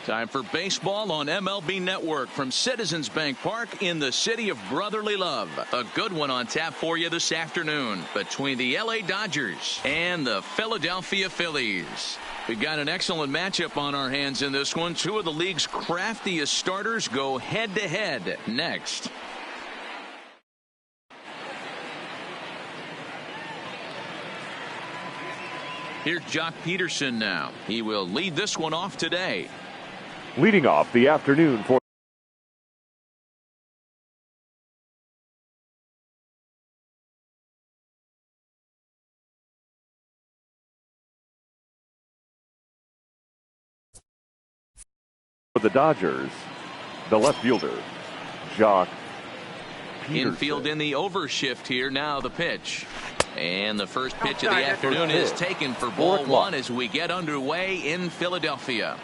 Time for baseball on MLB Network from Citizens Bank Park in the city of brotherly love. A good one on tap for you this afternoon between the LA Dodgers and the Philadelphia Phillies. We've got an excellent matchup on our hands in this one. Two of the league's craftiest starters go head-to-head next. Here's Jock Peterson now. He will lead this one off today. Leading off the afternoon for the Dodgers, the left fielder, Jock Peterson. Infield in the overshift here. Now the pitch. And the first pitch of the afternoon is taken for ball one as we get underway in Philadelphia.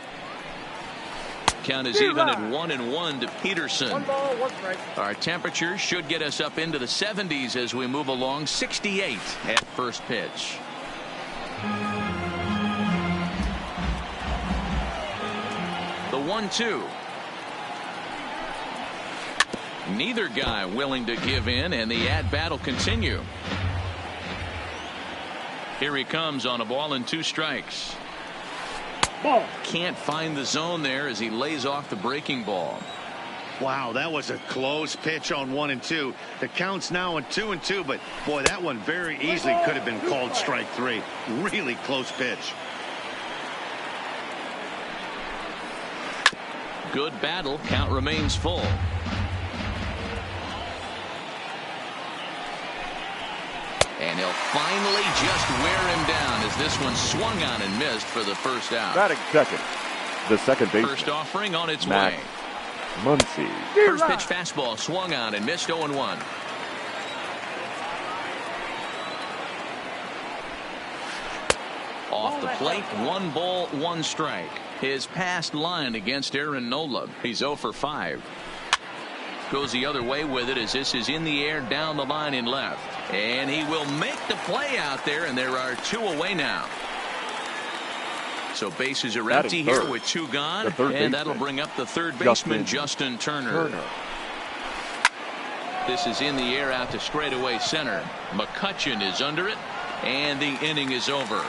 Count is even at 1-1 to Peterson. 1 ball, 1 strike. Our temperature should get us up into the 70s as we move along. 68 at first pitch. The 1-2. Neither guy willing to give in, and the at-bat will continue. Here he comes on a ball and 2 strikes. Ball. Can't find the zone there as he lays off the breaking ball. Wow, that was a close pitch on 1 and 2. The count's now on 2 and 2, but boy, that one very easily could have been called strike 3. Really close pitch. Good battle. Count remains full. And he'll finally just wear him down as this one swung on and missed for the first out. Batting second, the second baseman. First offering on its Max way. Muncy. First pitch fastball swung on and missed 0-1. Off the plate, 1 ball, 1 strike. His past line against Aaron Nola. He's 0 for 5. Goes the other way with it as this is in the air down the line in left. And he will make the play out there, and there are 2 away now. So bases are empty here with 2 gone, and that'll bring up the third baseman, Justin Turner. This is in the air out to straightaway center. McCutchen is under it, and the inning is over.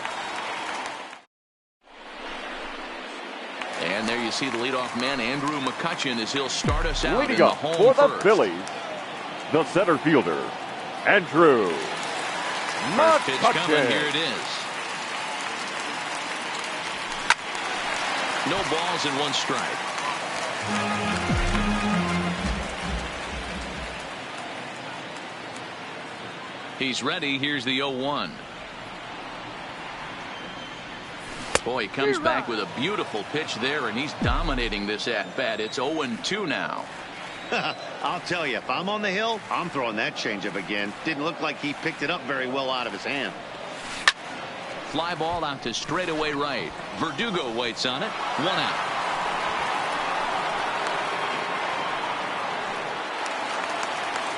And there you see the leadoff man, Andrew McCutchen, as he'll start us out in the home for the first. Phillies, the center fielder, Andrew First pitch coming, McCutchen. here it is. No balls and 1 strike. He's ready. Here's the 0-1. Boy, he comes back with a beautiful pitch there, and he's dominating this at-bat. It's 0-2 now. I'll tell you, if I'm on the hill, I'm throwing that changeup again. Didn't look like he picked it up very well out of his hand. Fly ball out to straightaway right. Verdugo waits on it. 1 out.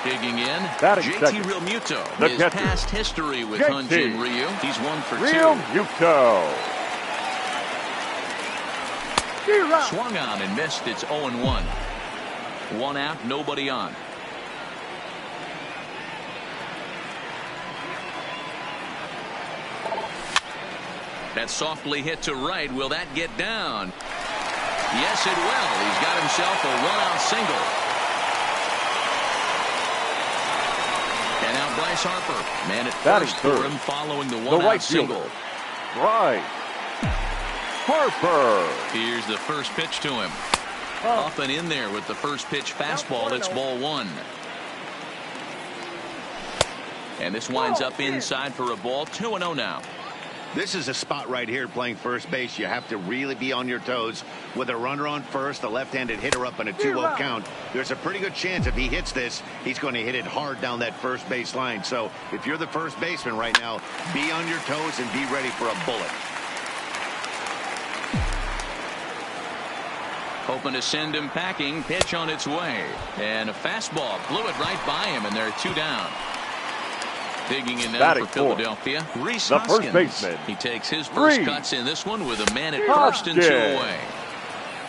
Digging in, JT Realmuto. His past history with Hyun-Jin Ryu. He's 1 for 2. Realmuto. Swung on and missed. It's 0-1. 1 out, nobody on. That softly hit to right. Will that get down? Yes, it will. He's got himself a 1-out single. And now Bryce Harper. Man at first for him following the 1-out single. Right. Harper. Here's the first pitch to him. Up and in there with the first pitch fastball. It's ball 1. And this winds up inside for a ball. 2-0 now. This is a spot right here playing first base. You have to really be on your toes. With a runner on first, a left-handed hitter up in a 2-0 count, there's a pretty good chance if he hits this, he's going to hit it hard down that first base line. So if you're the first baseman right now, be on your toes and be ready for a bullet. Hoping to send him packing. Pitch on its way. And a fastball. Blew it right by him, and they're 2 down. Digging in now for Philadelphia, Rhys Hoskins. First baseman. He takes his first cuts in this one with a man at first and 2 away.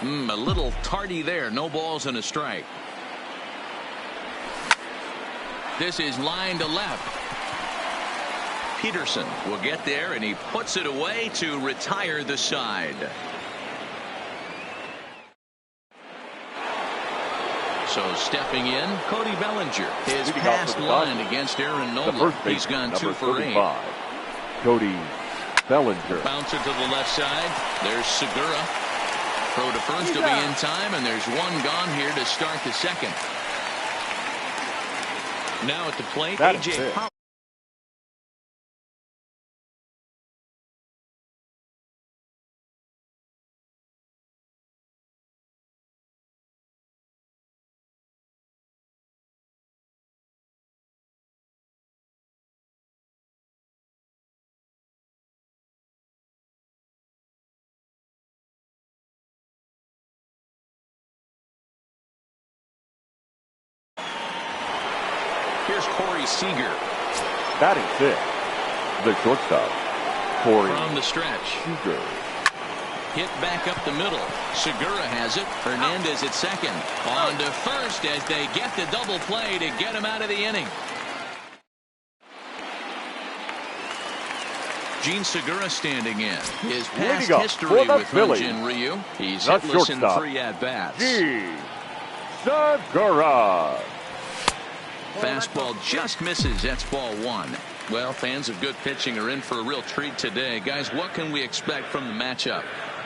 A little tardy there. No balls and a strike. This is line to left. Peterson will get there, and he puts it away to retire the side. So stepping in, Cody Bellinger. His past line against Aaron Nola. He's gone 2 for 8. Cody Bellinger. Bouncer to the left side. There's Segura. Throw to first will be in time, and there's one gone here to start the second. Now at the plate, A.J. Pollock. Here's Corey Seager. Batting 6. The shortstop, Corey. From the stretch. Seager. Hit back up the middle. Segura has it. Hernandez at second. On to first as they get the double play to get him out of the inning. Gene Segura standing in. His past history with Hyun-Jin Ryu. He's hitless in 3 at-bats. Gene Segura. Fastball just misses. That's ball 1. Well, fans of good pitching are in for a real treat today. Guys, what can we expect from the matchup?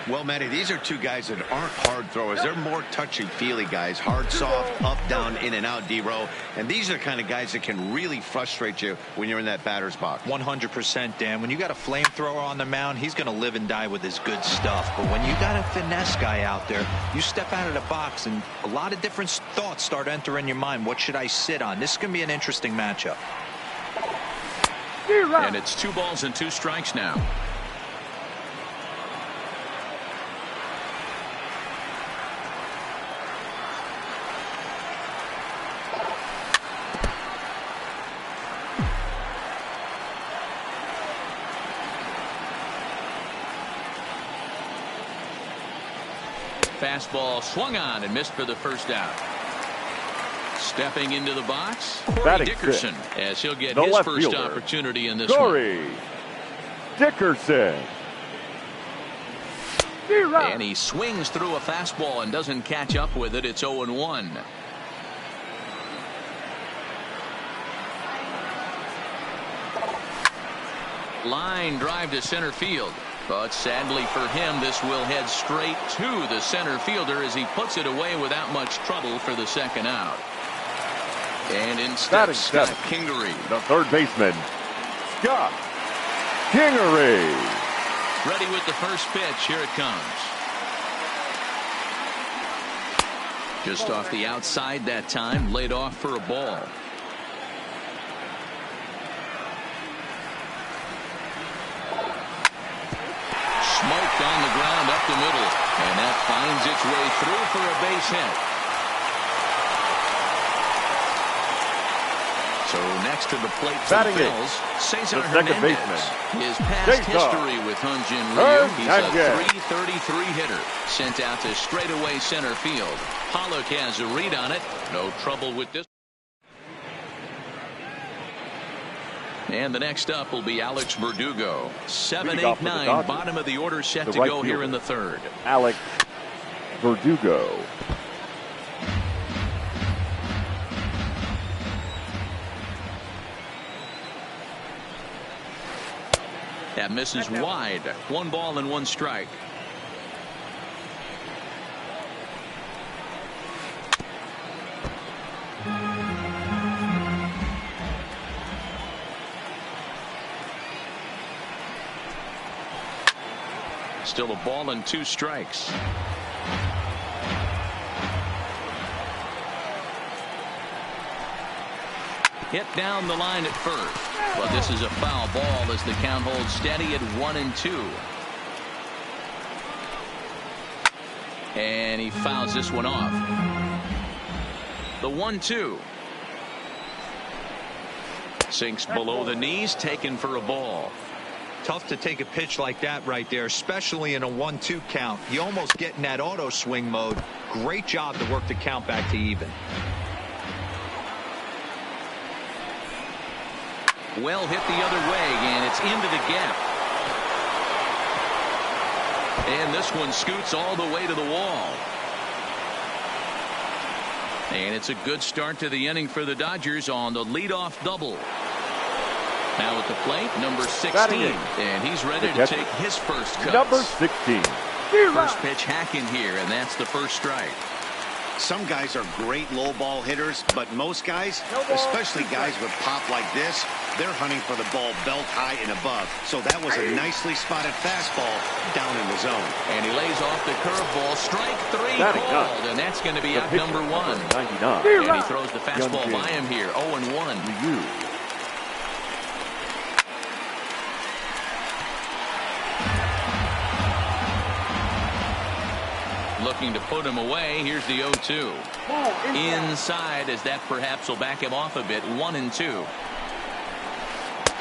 Well, Matty, these are two guys that aren't hard throwers. They're more touchy-feely guys. Hard, soft, up, down, in and out, D-row. And these are the kind of guys that can really frustrate you when you're in that batter's box. 100%, Dan. When you got a flamethrower on the mound, he's going to live and die with his good stuff. But when you got a finesse guy out there, you step out of the box and a lot of different thoughts start entering your mind. What should I sit on? This is going to be an interesting matchup. And it's 2 balls and 2 strikes now. Fastball swung on and missed for the first out. Stepping into the box, Corey Dickerson, as he'll get his first opportunity in this one. Corey Dickerson. And he swings through a fastball and doesn't catch up with it. It's 0-1. Line drive to center field. But sadly for him, this will head straight to the center fielder as he puts it away without much trouble for the second out. And in steps Scott Kingery. The third baseman, Scott Kingery. Ready with the first pitch. Here it comes. Just off the outside that time. Laid off for a ball. Smoked on the ground up the middle. And that finds its way through for a base hit. So next to the plate for the Bills, Cesar Hernandez. His past history with Hyun-Jin Ryu, he's a .333 hitter. Sent out to straightaway center field. Pollock has a read on it. No trouble with this. And the next up will be Alex Verdugo. 7, 8, 9, bottom of the order set to go here in the third. Alex Verdugo. That misses wide. 1 ball and 1 strike. Still a ball and 2 strikes. Hit down the line at first. But this is a foul ball as the count holds steady at 1-2. And he fouls this one off. The 1-2. Sinks below the knees, taken for a ball. Tough to take a pitch like that right there, especially in a 1-2 count. You almost get in that auto swing mode. Great job to work the count back to even. Well hit the other way, and it's into the gap. And this one scoots all the way to the wall. And it's a good start to the inning for the Dodgers on the leadoff double. Now at the plate, number 16, and he's ready to take his first cut. Number 16. First pitch hacking here, and that's the first strike. Some guys are great low ball hitters, but most guys, especially guys with pop like this, they're hunting for the ball belt high and above. So that was a nicely spotted fastball down in the zone. And he lays off the curveball. Strike 3 called, and that's going to be out number 1. 99. And he throws the fastball by him here, 0-1. Looking to put him away. Here's the 0-2. Inside, as that perhaps will back him off a bit. 1-2.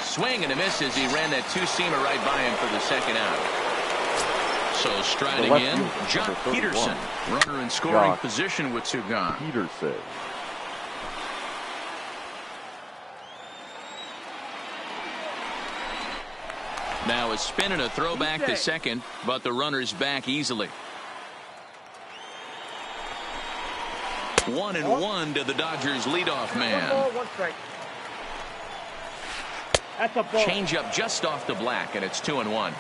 Swing and a miss as he ran that two-seamer right by him for the second out. So striding in, Jock Peterson, runner in scoring position with two gone. Peterson. Now a spin and a throw back to second, but the runner's back easily. 1-1 to the Dodgers leadoff man. That's a ball. Change up just off the black, and it's 2-1.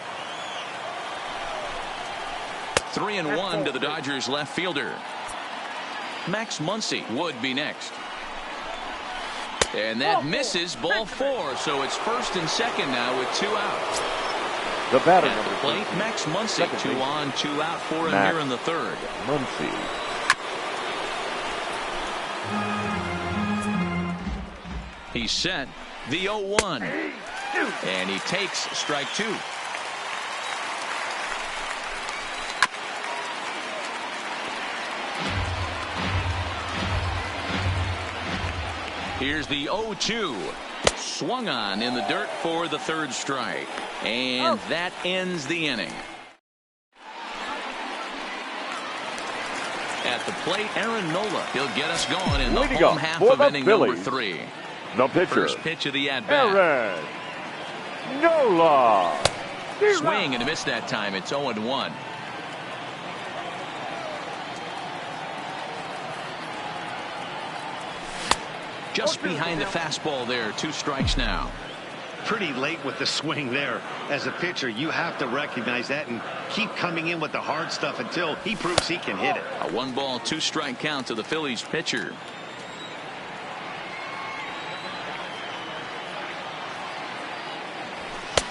3-1 to the Dodgers left fielder. Max Muncy would be next. And that misses, ball 4, so it's first and second now with 2 outs. The batter at the plate, Max Muncy, 2 on, 2 out for him here in the third. Muncy. He's set. The 0-1. And he takes strike 2. Here's the 0-2. Swung on in the dirt for the third strike. And that ends the inning. At the plate, Aaron Nola. He'll get us going in the home half of inning number 3. The pitcher. First pitch of the at-bat. Aaron Nola. Swing and a miss that time. It's 0-1. Just behind the fastball there. 2 strikes now. Pretty late with the swing there. As a pitcher, you have to recognize that and keep coming in with the hard stuff until he proves he can hit it. A 1-ball, 2-strike count to the Phillies pitcher.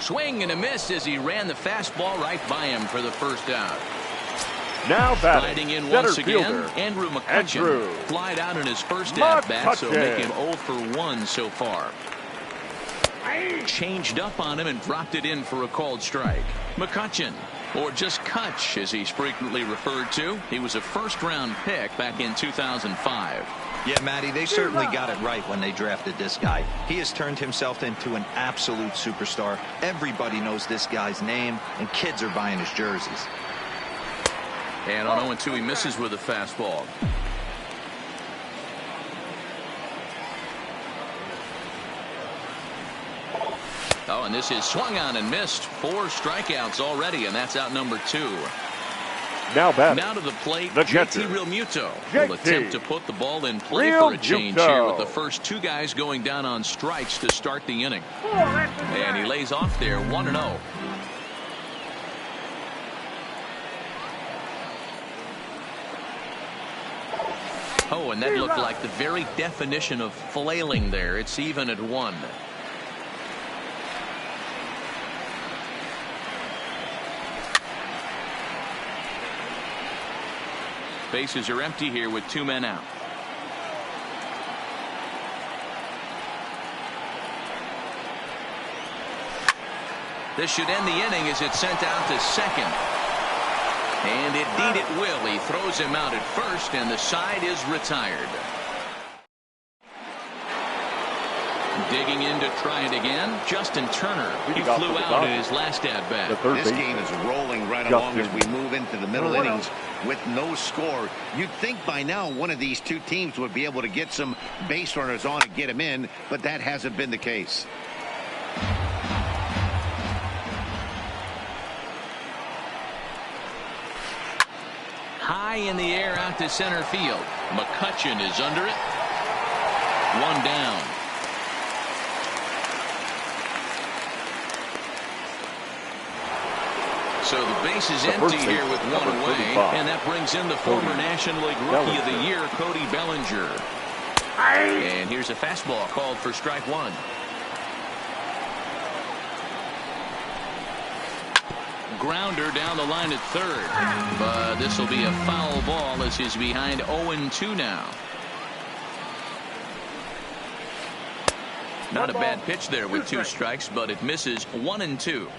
Swing and a miss as he ran the fastball right by him for the first out. Now batting in once again, Andrew McCutchen. Flied out in his first at-bat, so make him 0 for 1 so far. Changed up on him and dropped it in for a called strike. McCutchen, or just Kutch as he's frequently referred to. He was a first-round pick back in 2005. Yeah, Matty, they certainly got it right when they drafted this guy. He has turned himself into an absolute superstar. Everybody knows this guy's name, and kids are buying his jerseys. And on 0-2, he misses with a fastball. Oh, and this is swung on and missed. 4 strikeouts already, and that's out number 2. Now to the plate, JT Realmuto will attempt to put the ball in play for a change here with the first 2 guys going down on strikes to start the inning. And he lays off there, 1-0. Oh, and that looked like the very definition of flailing there. It's even at 1. Bases are empty here with 2 men out. This should end the inning as it's sent out to second. And indeed it will. He throws him out at first, and the side is retired. Digging in to try it again, Justin Turner. He got flew the out Dodgers. in his last at-bat. This game is rolling right along as we move into the middle innings with no score. You'd think by now one of these two teams would be able to get some base runners on and get them in, but that hasn't been the case. High in the air out to center field. McCutchen is under it. One down. So the base is empty here with one away, and that brings in the former National League Rookie of the Year, Cody Bellinger. And here's a fastball called for strike one. Grounder down the line at third, but this will be a foul ball as he's behind 0-2 now. Not a bad pitch there with two strikes, but it misses 1-2.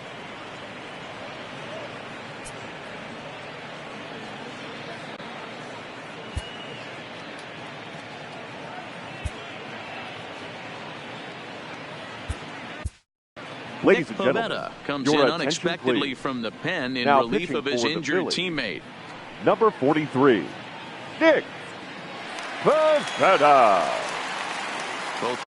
Ladies Nick and gentlemen, Pivetta comes your in attention, unexpectedly please. from the pen in Now relief pitching of his for the injured Phillies. teammate. Number 43, Nick Pivetta. Both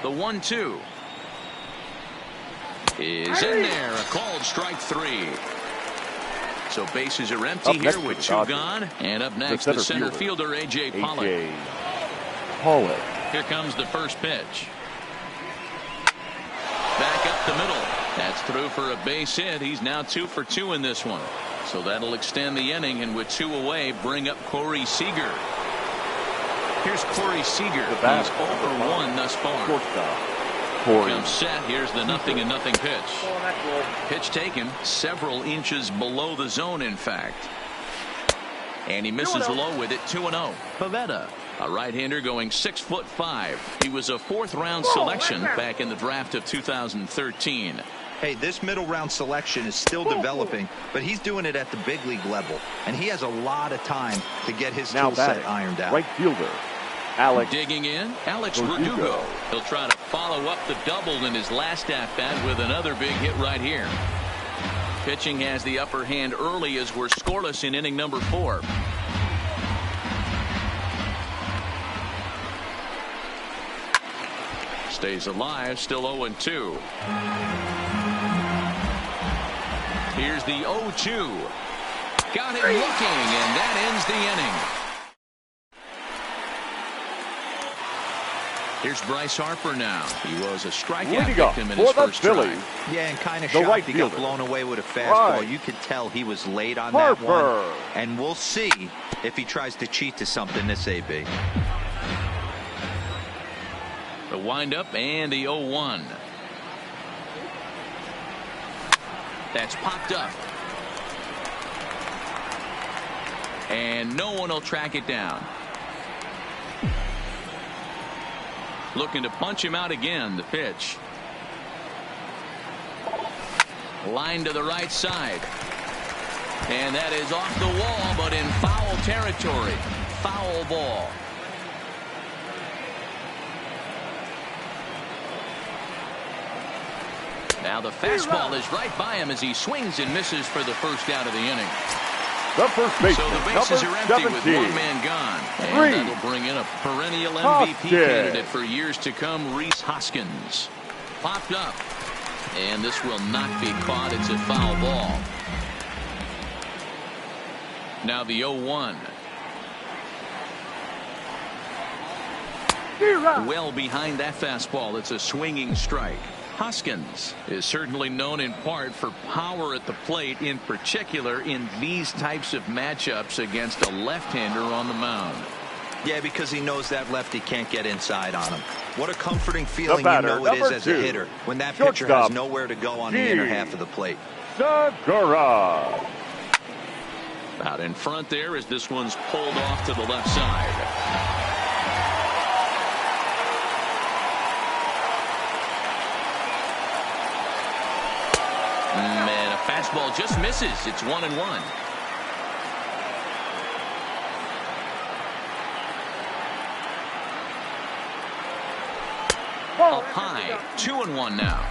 the 1-2 is in there. A called strike three. So bases are empty Up next here for with the two Dodgers, gone. And up next, the the center center fielder, A.J. Pollock. A.J. Pollock. Here comes the first pitch. Back up the middle. That's through for a base hit. He's now 2 for 2 in this one. So that'll extend the inning, and with two away, bring up Corey Seager. Here's Corey Seager. He's over 1 thus far. Shortstop, Corey. Comes set. Here's the 0-0 pitch. Pitch taken several inches below the zone, in fact. And he misses low with it. 2-0. Pivetta, a right-hander going 6'5". He was a 4th-round selection back in the draft of 2013. Hey, this middle round selection is still developing, but he's doing it at the big league level, and he has a lot of time to get his Now skill set batting, ironed out. right fielder, Alex. Digging in, Alex Verdugo. Verdugo. He'll try to follow up the double in his last at-bat with another big hit right here. Pitching has the upper hand early as we're scoreless in inning number 4. Stays alive, still 0-2. Here's the 0-2. Got it looking, and that ends the inning. Here's Bryce Harper now. He was a strikeout victim in his first drive. Yeah, and kind of The shocked right he got fielder. blown away with a fastball. Right. You could tell he was late on Harper. that one. And we'll see if he tries to cheat to something this AB. The windup and the 0-1. That's popped up. And no one will track it down. Looking to punch him out again. The pitch. Line to the right side. And that is off the wall, but in foul territory. Foul ball. Now the fastball is right by him as he swings and misses for the first out of the inning. The first baseman, So the bases are empty with 17. one man gone. And that'll bring in a perennial MVP candidate for years to come, Rhys Hoskins. Popped up. And this will not be caught. It's a foul ball. Now the 0-1. Well behind that fastball. It's a swinging strike. Hoskins is certainly known in part for power at the plate, in particular in these types of matchups against a left-hander on the mound. Yeah, because he knows that lefty can't get inside on him. What a comforting feeling you know it is as a hitter when that pitcher has nowhere to go on the inner half of the plate. Segura. Out in front there as this one's pulled off to the left side. And a fastball just misses. It's 1-1. Up high, 2-1 now.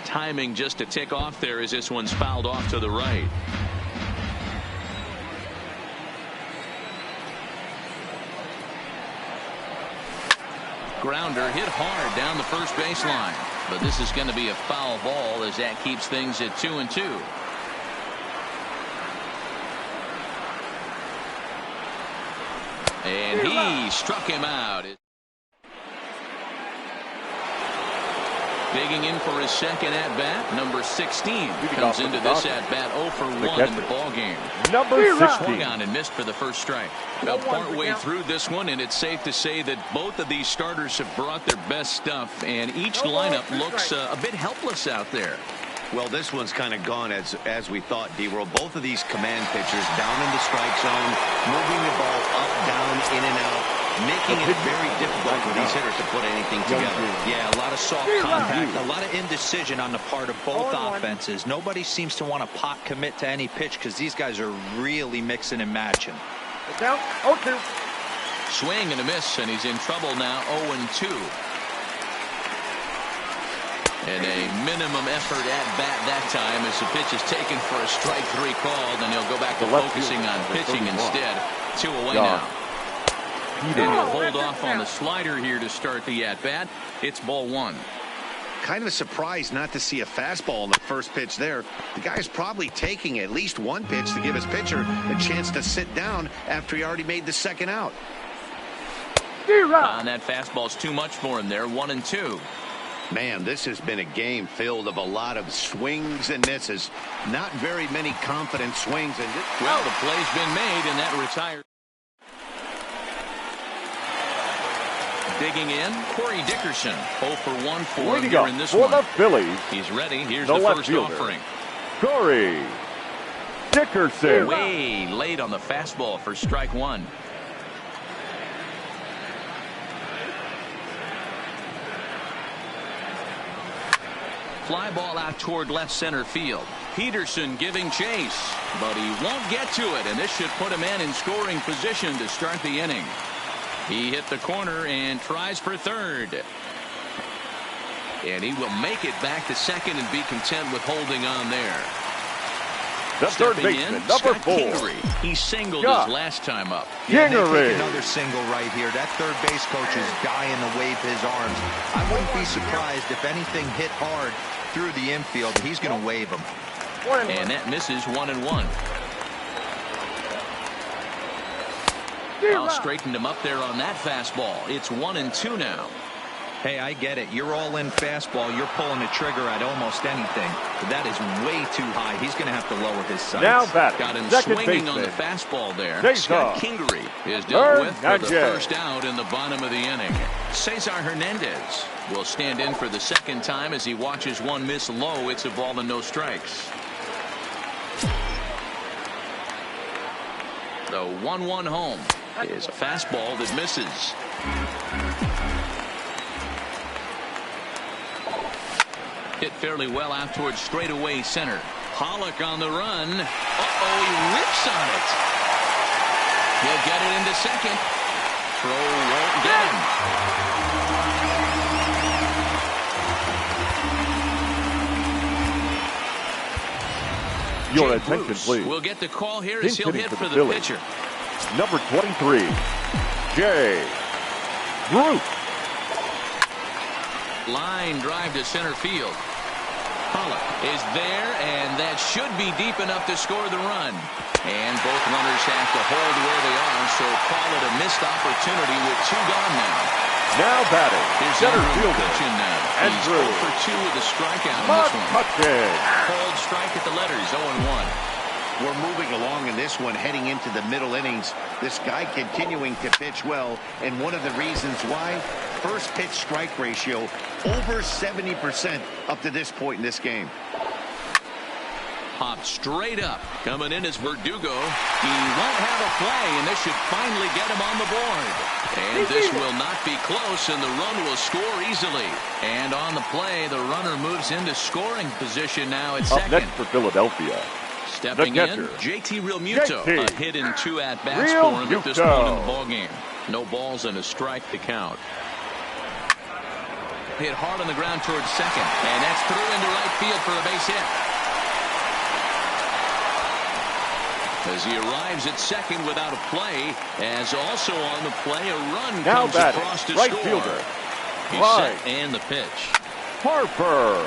Timing just to tick off there as this one's fouled off to the right. Grounder hit hard down the first baseline, but this is going to be a foul ball as that keeps things at 2-2. And he struck him out. Digging in for his second at-bat, number 16 comes into this at-bat 0 for 1 in the ballgame. Number 16. Swung on and missed for the first strike. About partway through this one, and it's safe to say that both of these starters have brought their best stuff, and each lineup looks a bit helpless out there. Well, this one's kind of gone as we thought, D-World. Both of these command pitchers down in the strike zone, moving the ball up, down, in and out, making it very difficult for these hitters to put anything together. Yeah, a lot of soft contact, a lot of indecision on the part of both offenses. Nobody seems to want to pot commit to any pitch because these guys are really mixing and matching. Down 0-2. Swing and a miss, and he's in trouble now, 0-2. And a minimum effort at bat that time as the pitch is taken for a strike 3 called, and he'll go back to focusing on pitching instead. 2 away now. And he'll hold off on the slider here to start the at bat. It's ball 1. Kind of surprised not to see a fastball on the first pitch there. The guy's probably taking at least one pitch to give his pitcher a chance to sit down after he already made the second out. And that fastball's too much for him there. 1-2. Man, this has been a game filled of a lot of swings and misses. Not very many confident swings. And well, the play's been made, and that retired. Digging in, Corey Dickerson, 0 for 1 for him here in this one. For the Phillies, he's ready. Here's the first offering. Corey Dickerson. Way late on the fastball for strike 1. Fly ball out toward left center field. Peterson giving chase, but he won't get to it, and this should put a man in scoring position to start the inning. He hit the corner and tries for third. And he will make it back to second and be content with holding on there. The third baseman, number 4. Kingery. He singled his last time up. Yeah, they take another single right here. That third base coach is dying to wave his arms. I wouldn't be surprised if anything hit hard through the infield. He's going to wave them. And that misses 1-1. Well, straightened him up there on that fastball. It's 1-2 now. Hey, I get it. You're all in fastball. You're pulling the trigger at almost anything. But that is way too high. He's going to have to lower his sights. Now batting, got him baseman swinging on the fastball there. Scott Kingery is dealt with for the first out in the bottom of the inning. Cesar Hernandez will stand in for the second time as he watches one miss low. It's a ball and no strikes. The 1-1 home is a fastball that misses. Hit fairly well out towards straightaway center. Pollock on the run. Uh-oh, he whips on it. He'll get it into second. Throw won't get him. Your attention, please. We'll get the call here as he'll hit for the pitcher. Number 23, Jay Bruce. Line drive to center field. Pollock is there, and that should be deep enough to score the run. And both runners have to hold where they are, so call it a missed opportunity with 2 gone now. Now batting, Here's center Andrew fielder. now. He's Andrew. 0 for 2 with a strikeout in this one. McCutcheon. Called strike at the letters, 0-1. We're moving along in this one, heading into the middle innings. This guy continuing to pitch well, and one of the reasons why, first pitch strike ratio over 70% up to this point in this game. Popped straight up. Coming in is Verdugo. He won't have a play, and this should finally get him on the board. And this will not be close, and the run will score easily. And on the play, the runner moves into scoring position now at Up second. next for Philadelphia, Stepping the in, catcher. JT Realmuto. JT. A hit in 2 at-bats for him at this Realmuto. point in the ballgame. No balls and a strike to count. Hit hard on the ground towards second, and that's through into right field for a base hit. As he arrives at second without a play, as also on the play, a run Now comes batting, across to right score. fielder. He's Right. set and the pitch. Harper.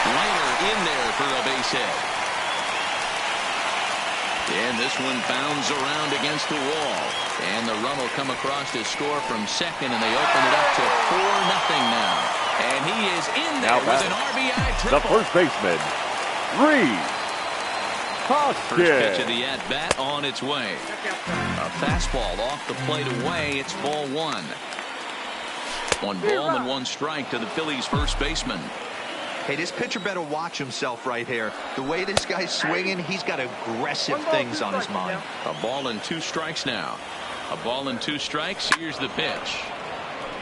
Liner in there for a base hit. And this one bounds around against the wall. And the run will come across to score from second, and they open it up to 4-0 now. And he is in there Now with batting, an RBI the triple. first baseman, Reed First pitch of Hoskins. the at-bat on its way. A fastball off the plate away. It's ball 1. 1 ball and 1 strike to the Phillies' first baseman. Hey, this pitcher better watch himself right here. The way this guy's swinging, he's got aggressive things on his mind. A ball and 2 strikes now. A ball and 2 strikes. Here's the pitch.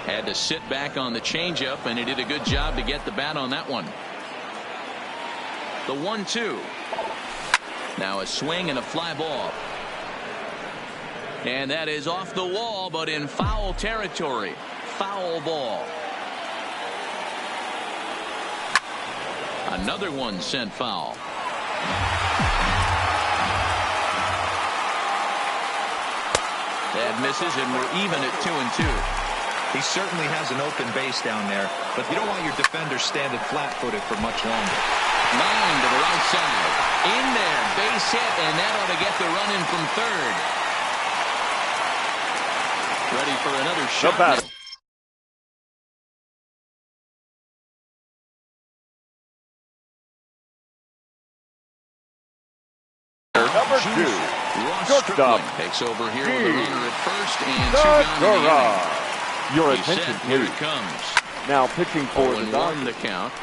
Had to sit back on the changeup, and he did a good job to get the bat on that one. The 1-2. Now a swing and a fly ball. And that is off the wall, but in foul territory. Foul ball. Another one sent foul. That misses, and we're even at 2-2. He certainly has an open base down there, but you don't want your defender standing flat-footed for much longer. Line to the right side. In there. Base hit, and that ought to get the run in from third. Ready for another shot. The batter, number 2, Ross shortstop, Stripling takes over here with a runner at first and 2 the gone in the inning. Garage. Your He's attention, set. Here please. it comes. Now pitching for the 0-1 Dodgers, the count.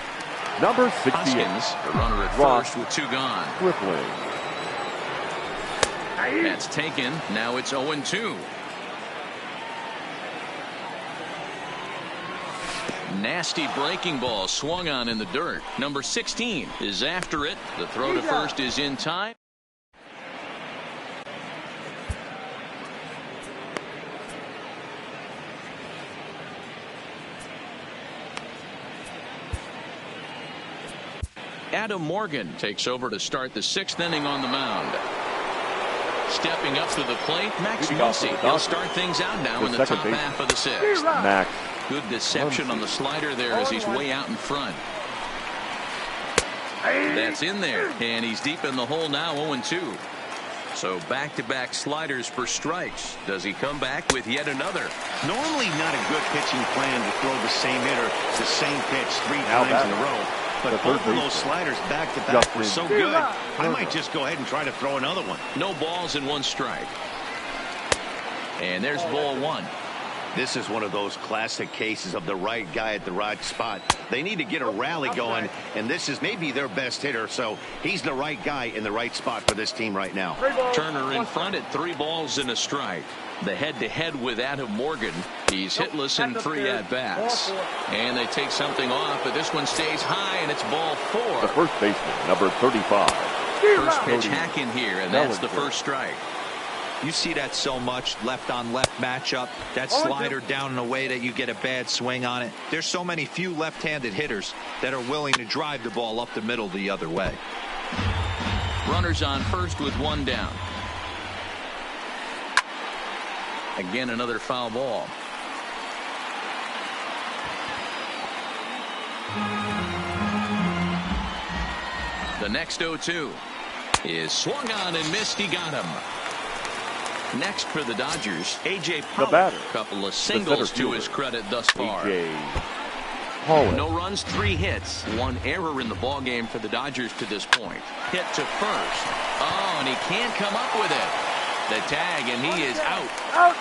number 68, Hoskins, the runner at Ross first with 2 gone. Stripling. That's taken. Now it's 0-2. Nasty breaking ball swung on in the dirt. Number 16 is after it. The throw to first is in time. Adam Morgan takes over to start the 6th inning on the mound. Stepping up to the plate, Max Muncy. He'll start things out now in the top half of the 6th. Max. Good deception on the slider there as he's way out in front. That's in there, and he's deep in the hole now, 0-2. So back-to-back sliders for strikes. Does he come back with yet another? Normally not a good pitching plan to throw the same hitter the same pitch 3 times in a row. But both of those sliders back-to-back were so good, I might just go ahead and try to throw another one. No balls and 1 strike. And there's ball 1. This is one of those classic cases of the right guy at the right spot. They need to get a rally going, and this is maybe their best hitter, so he's the right guy in the right spot for this team right now. Turner in front at 3 balls and a strike. The head-to-head with Adam Morgan. He's hitless in 3 at-bats. And they take something off, but this one stays high, and it's ball 4. The first baseman, number 35. First pitch hack in here, and that's the first strike. You see that so much, left-on-left matchup. That slider down in a way that you get a bad swing on it. There's so many few left-handed hitters that are willing to drive the ball up the middle the other way. Runners on first with 1 down. Again, another foul ball. The next 0-2 is swung on and missed. He got him. Next for the Dodgers, A.J. Pollock. Couple of singles to his credit thus far. No runs, 3 hits. 1 error in the ball game for the Dodgers to this point. Hit to first. Oh, and he can't come up with it. The tag, and he is out.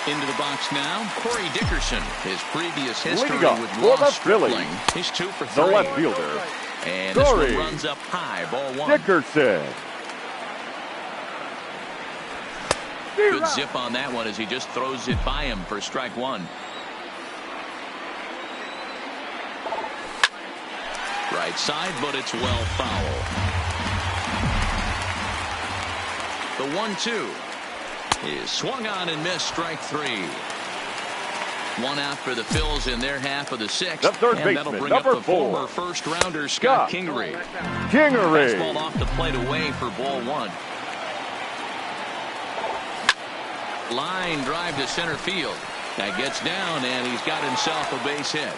Into the box now, Corey Dickerson. His previous history with Ross Stripling. He's 2 for 3. The left fielder. And this one runs up high, ball 1. Dickerson. Good zip on that one as he just throws it by him for strike 1. Right side, but it's well foul. The 1-2 is swung on and missed, strike 3. 1 out for the Phils in their half of the 6th. The third and that'll baseman, bring up the number 4. former first-rounder Scott Kingery. Kingery. Fastball off the plate away for ball 1. Line drive to center field. That gets down, and he's got himself a base hit.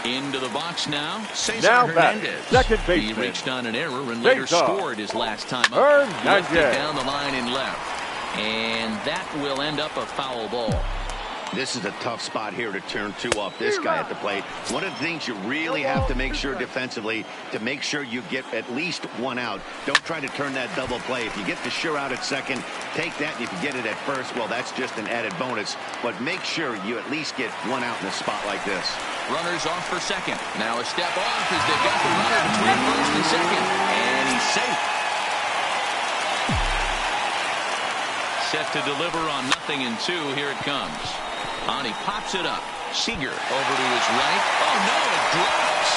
Into the box now, Cesar Hernandez. Second baseman. He reached on an error and later scored his last time up. Lifted down the line in left. And that will end up a foul ball. This is a tough spot here to turn 2 off this guy at the plate. One of the things you really have to make sure defensively to make sure you get at least 1 out. Don't try to turn that double play. If you get the sure out at second, take that. And if you get it at first, well, that's just an added bonus. But make sure you at least get 1 out in a spot like this. Runners off for second. Now a step off as they've got the runner between first and second. And he's safe. Set to deliver on 0-2. Here it comes. On, he pops it up. Seager over to his right. Oh, no, it drops.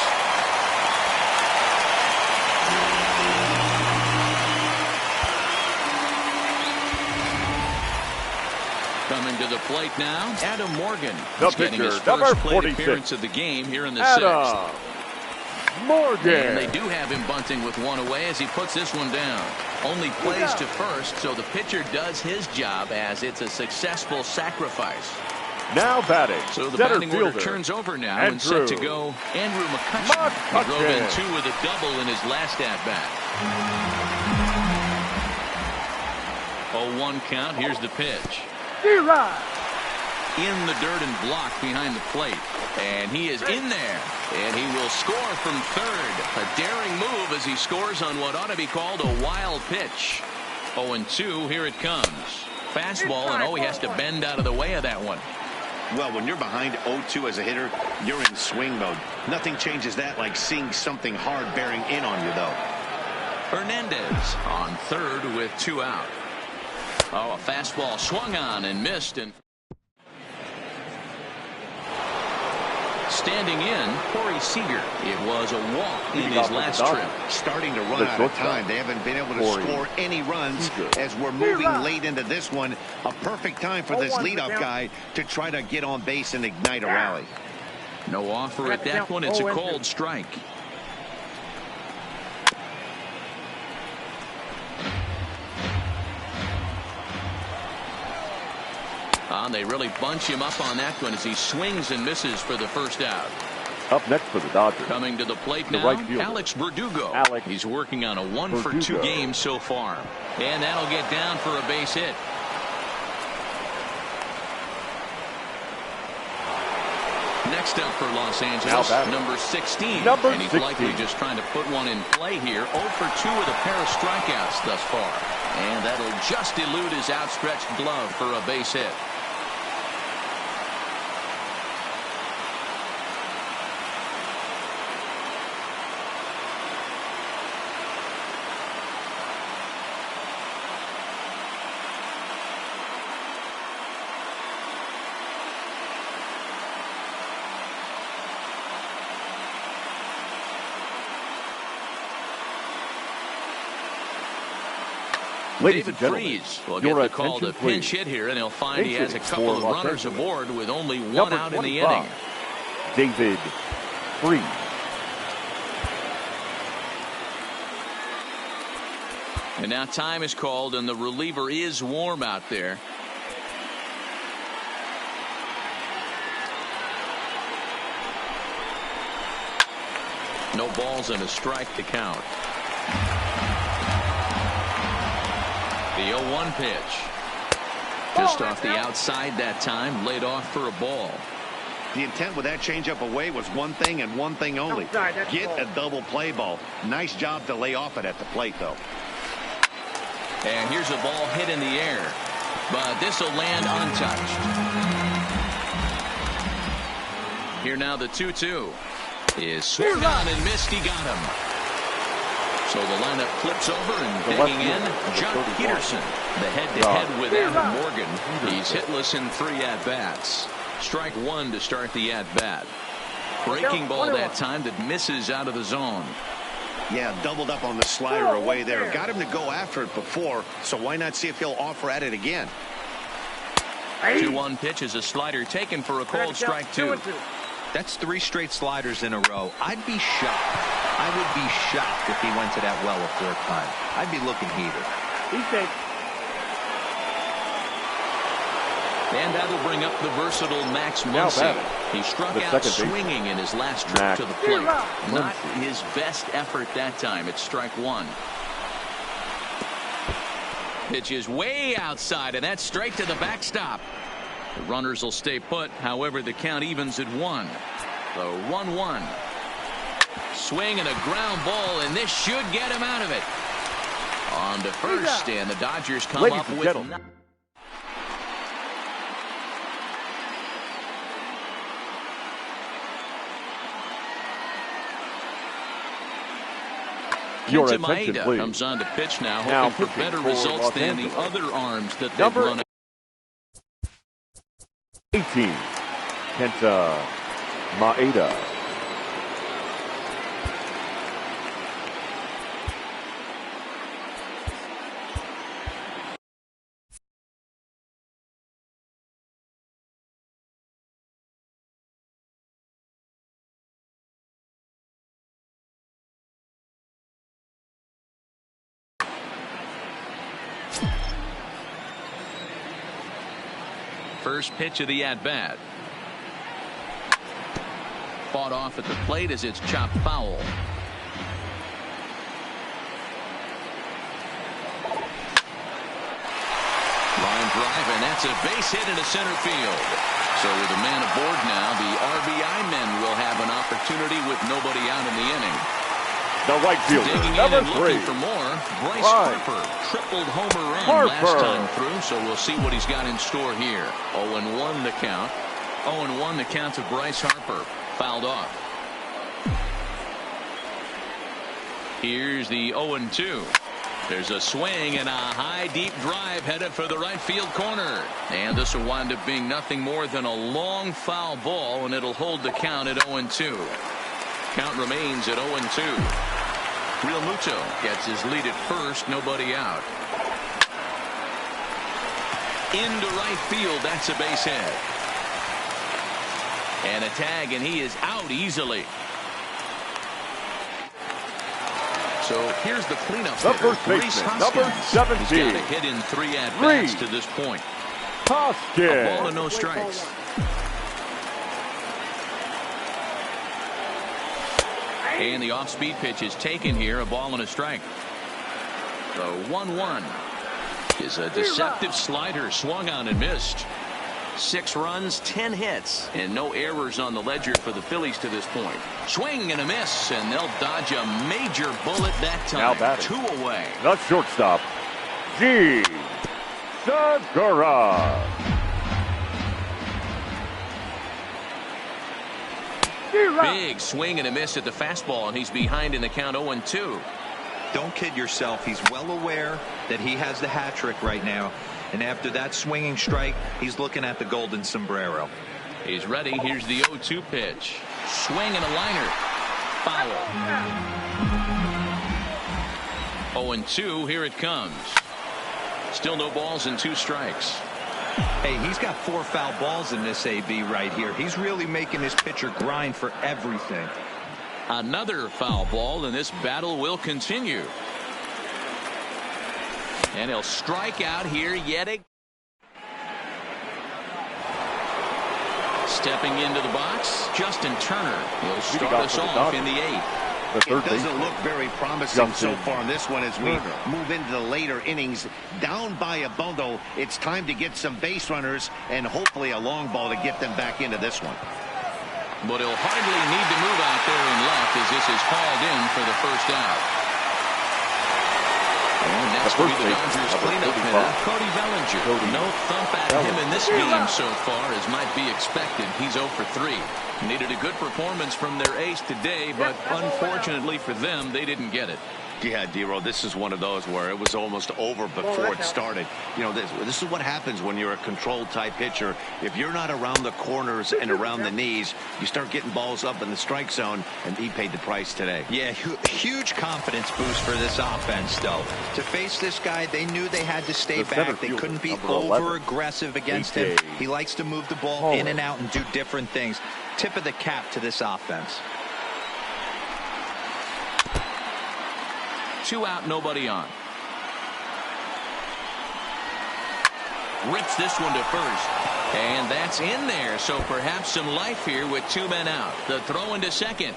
Coming to the plate now, Adam Morgan. The He's getting his first plate appearance of the game here in the 6th. Morgan. And they do have him bunting with 1 away as he puts this one down. Only plays to first, so the pitcher does his job as it's a successful sacrifice. Now batting. So the center batting fielder order turns over now and set to go Andrew McCutchen. He drove in 2 with a double in his last at-bat. 0-1 count. Here's the pitch. In the dirt and blocked behind the plate. And he is in there. And he will score from third. A daring move as he scores on what ought to be called a wild pitch. 0-2. Here it comes. Fastball, and he has to bend out of the way of that one. Well, when you're behind 0-2 as a hitter, you're in swing mode. Nothing changes that like seeing something hard bearing in on you, though. Hernandez on third with 2 out. Oh, a fastball swung on and missed. And standing in, Corey Seager. It was a walk in his last trip. Starting to run out of time. They haven't been able to score any runs as we're moving late into this one. A perfect time for this leadoff guy to try to get on base and ignite a rally. No offer at that one. It's a cold strike. They really bunch him up on that one as he swings and misses for the first out. Up next for the Dodgers. Coming to the plate now, Alex Verdugo. He's working on a 1-for-2 game so far. And that'll get down for a base hit. Next up for Los Angeles, number 16. And he's likely just trying to put one in play here. 0-for-2 with a pair of strikeouts thus far. And that'll just elude his outstretched glove for a base hit. David Freese will get the call to pinch hit here, and he'll find he has a couple of runners aboard with only 1 out in the inning. David Freese. And now time is called, and the reliever is warm out there. No balls and a strike to count. The 0-1 pitch. Just off the outside that time, laid off for a ball. The intent with that changeup away was one thing and one thing only. Get a double play ball. Nice job to lay off it at the plate, though. And here's a ball hit in the air, but this will land untouched. Here now the 2-2 is swung on and missed. He got him. So the lineup flips over and digging in, John Peterson, the head-to-head with Aaron Morgan. He's hitless in 3 at-bats. Strike 1 to start the at-bat. Breaking ball that time that misses out of the zone. Yeah, doubled up on the slider away there. Got him to go after it before, so why not see if he'll offer at it again? 2-1 pitch is a slider taken for a called strike 2. That's 3 straight sliders in a row. I'd be shocked. I would be shocked if he went to that well a 4th time. I'd be looking heated. He's safe. And that'll bring up the versatile Max Muncy. He struck out swinging in his last trip to the plate. Not his best effort that time. It's strike 1. Pitch is way outside, and that's straight to the backstop. The runners will stay put. However, the count evens at 1. So 1-1. Swing and a ground ball, and this should get him out of it. On to first, and the Dodgers come up with nothing. Your attention, Maeda please. comes on to pitch now, hoping for better results than the other arms that they've run. 18, Kenta Maeda. First pitch of the at-bat. Fought off at the plate as it's chopped foul. Line drive, and that's a base hit into center field. So with a man aboard now, the RBI men will have an opportunity with nobody out in the inning. The right fielder, Digging number in and 3. looking for more, Bryce Harper. Tripled homer run last time through, so we'll see what he's got in store here. 0-1 the count. 0-1 the count to Bryce Harper. Fouled off. Here's the 0-2. There's a swing and a high deep drive headed for the right field corner. And this will wind up being nothing more than a long foul ball, and it'll hold the count at 0-2. Count remains at 0-2. Real Muto gets his lead at first, nobody out. Into right field, that's a base hit. And a tag, and he is out easily. So here's the cleanup. The first baseman, number 17. He's got a hit in 3 at-bats to this point. Hoskins. A ball and no strikes. And the off-speed pitch is taken here, a ball and a strike. The 1-1 is a deceptive slider, swung on and missed. 6 runs, 10 hits, and no errors on the ledger for the Phillies to this point. Swing and a miss, and they'll dodge a major bullet that time. 2 away. The shortstop, G. Segura. Big swing and a miss at the fastball, and he's behind in the count 0-2. Don't kid yourself. He's well aware that he has the hat trick right now. And after that swinging strike, he's looking at the golden sombrero. He's ready. Here's the 0-2 pitch. Swing and a liner. Foul. 0-2. Here it comes. Still no balls and 2 strikes. Hey, he's got 4 foul balls in this AB right here. He's really making his pitcher grind for everything. Another foul ball, and this battle will continue. And he'll strike out here yet again. Stepping into the box, Justin Turner. He'll start us off in the 8th. It doesn't look very promising so far in this one as we move into the later innings. Down by a bundle, it's time to get some base runners and hopefully a long ball to get them back into this one. But he'll hardly need to move out there in left as this is hauled in for the first out. And next will be the Dodgers cleanup hitter, Cody Bellinger. No thump at him in this game so far, as might be expected. He's 0 for 3. Needed a good performance from their ace today, but unfortunately for them, they didn't get it. Yeah, D-Roll, this is one of those where it was almost over before it started. You know, this is what happens when you're a controlled-type pitcher. If you're not around the corners and around the knees, you start getting balls up in the strike zone, and he paid the price today. Yeah, huge confidence boost for this offense, though. To face this guy, they knew they had to stay back. They couldn't be over-aggressive against him. He likes to move the ball in and out and do different things. Tip of the cap to this offense. 2 out, nobody on. Rips this one to first. And that's in there, so perhaps some life here with 2 men out. The throw into second.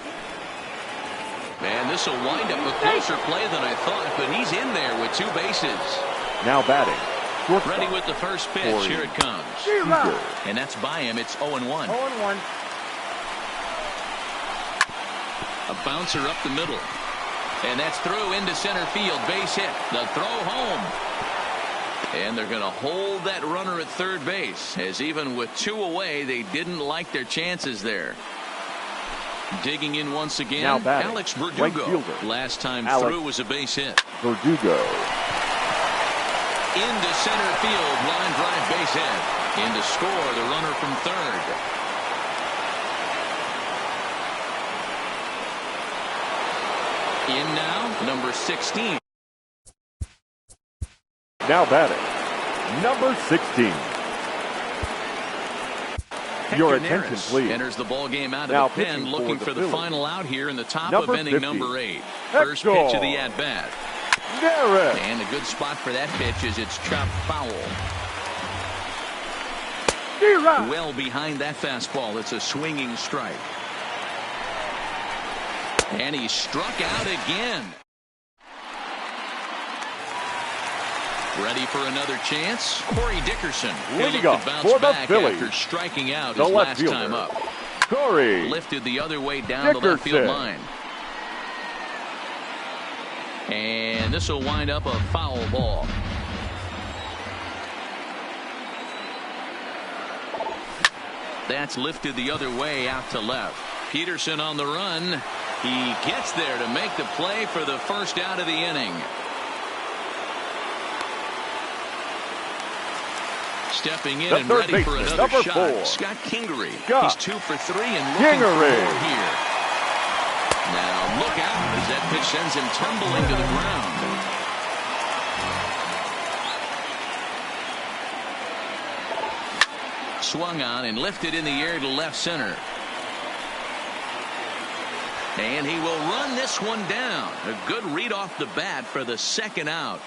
And this will wind up a closer play than I thought, but he's in there with 2 bases. Now batting. Ready with the first pitch. Here it comes. And that's by him. It's 0-1. 0-1. A bouncer up the middle. And that's through into center field. Base hit. The throw home. And they're going to hold that runner at third base, as even with 2 away, they didn't like their chances there. Digging in once again, Alex Verdugo. Last time through was a base hit. Verdugo. Into center field. Line drive, base hit. In to score the runner from third. In now, number 16. Now batting, number 16. Your attention, please. Enters the ball game out of the pen, looking for the final out here in the top of inning number 8. First pitch of the at-bat. And a good spot for that pitch is it's chopped foul. Well behind that fastball. It's a swinging strike. And he struck out again. Ready for another chance? Corey Dickerson. Leading up for the Phillies. After striking out his last time up. Corey lifted the other way down the left field line. And this will wind up a foul ball. That's lifted the other way out to left. Peterson on the run. He gets there to make the play for the first out of the inning. Stepping in and ready for another shot. 4. Scott Kingery. He's 2 for 3 and looking for more here. Now look out as that pitch sends him tumbling to the ground. Swung on and lifted in the air to left center. And he will run this one down. A good read off the bat for the second out.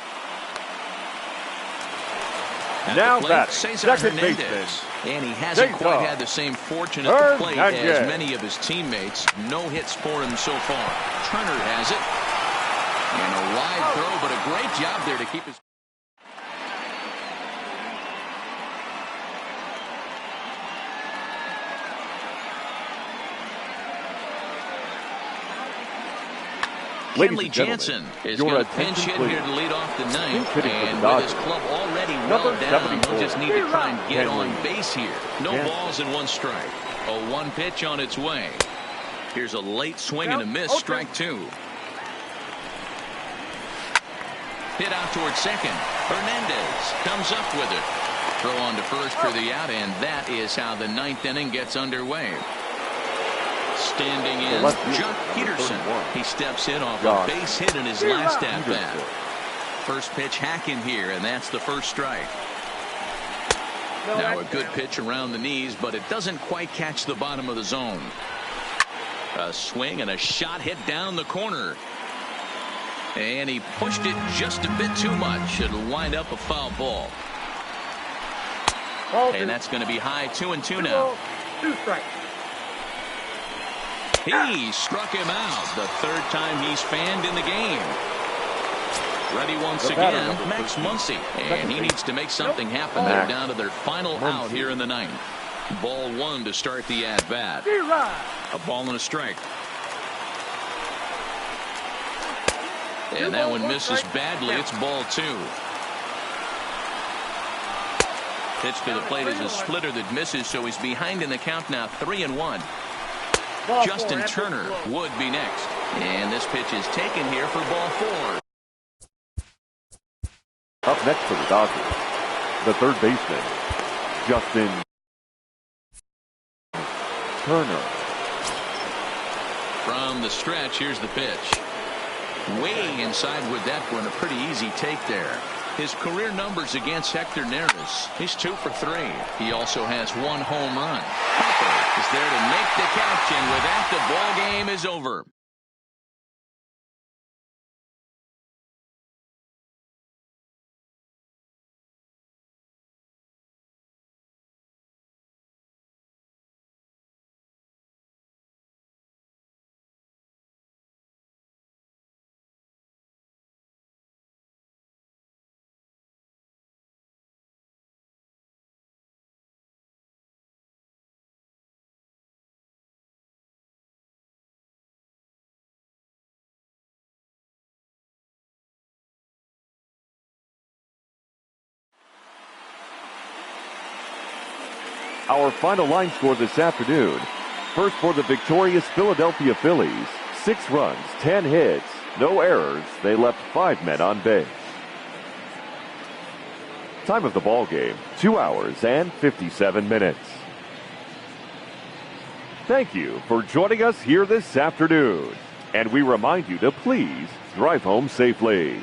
Now back, second baseman. And he hasn't quite had the same fortune at the plate as many of his teammates. No hits for him so far. Turner has it. And a wide throw, but a great job there to keep his... Kenley Jansen is going to pinch hit here to lead off the ninth, and with his club already well down, he'll just need to try and get on base here. No balls and 1 strike. A 1 pitch on its way. Here's a late swing and a miss, strike 2. Hit out towards second. Hernandez comes up with it. Throw on to first for the out, and that is how the 9th inning gets underway. Standing in, Jock Peterson. He steps in off a base hit in his last at-bat. First pitch hacking here, and that's the first strike. Now a good pitch around the knees, but it doesn't quite catch the bottom of the zone. A swing and a shot hit down the corner. And he pushed it just a bit too much. It'll wind up a foul ball. And that's going to be high 2-2 now. 2 strikes. He struck him out. The third time he's fanned in the game. Ready once again, Max Muncy. And he needs to make something happen. They're down to their final out here in the ninth. Ball one to start the at-bat. A ball and a strike. And that one misses badly. It's ball two. Pitch to the plate is a splitter that misses, so he's behind in the count now, 3-1. Justin Turner would be next. And this pitch is taken here for ball four. Up next for the Dodgers, the third baseman, Justin Turner. From the stretch, here's the pitch. Way inside with that one, a pretty easy take there. His career numbers against Hector Neris, he's 2 for 3. He also has 1 home run. Harper is there to make the catch, and with that, the ball game is over. Our final line score this afternoon. First for the victorious Philadelphia Phillies. 6 runs, 10 hits, no errors. They left 5 men on base. Time of the ball game, 2 hours and 57 minutes. Thank you for joining us here this afternoon. And we remind you to please drive home safely.